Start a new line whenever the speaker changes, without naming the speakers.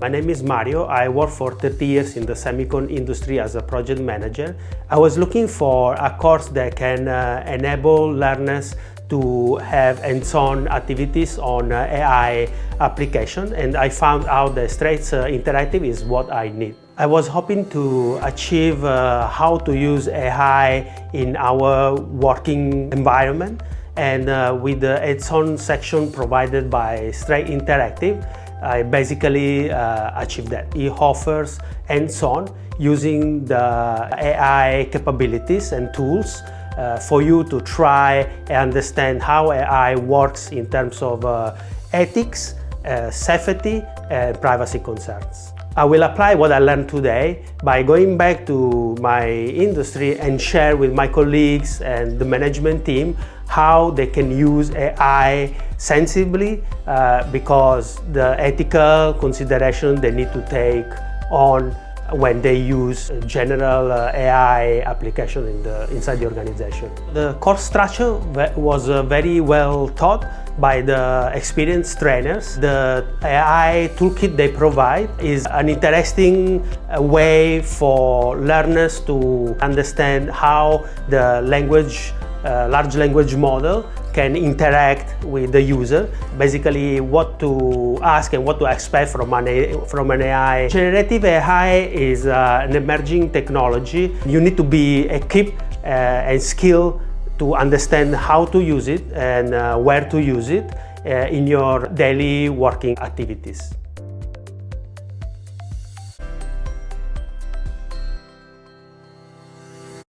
My name is Mario. I worked for 30 years in the semicon industry as a project manager. I was looking for a course that can enable learners to have hands-on activities on AI application, and I found out that Straits Interactive is what I need. I was hoping to achieve how to use AI in our working environment, and with the hands-on section provided by Straits Interactive, I basically achieved that. It offers hands-on using the AI capabilities and tools for you to try and understand how AI works in terms of ethics, safety, and privacy concerns. I will apply what I learned today by going back to my industry and share with my colleagues and the management team how they can use AI sensibly because the ethical consideration they need to take on when they use general AI application inside the organization. The course structure was very well taught by the experienced trainers. The AI toolkit they provide is an interesting way for learners to understand how the large language model can interact with the user, basically what to ask and what to expect from an AI. Generative AI is an emerging technology. You need to be equipped and skilled to understand how to use it and where to use it in your daily working activities.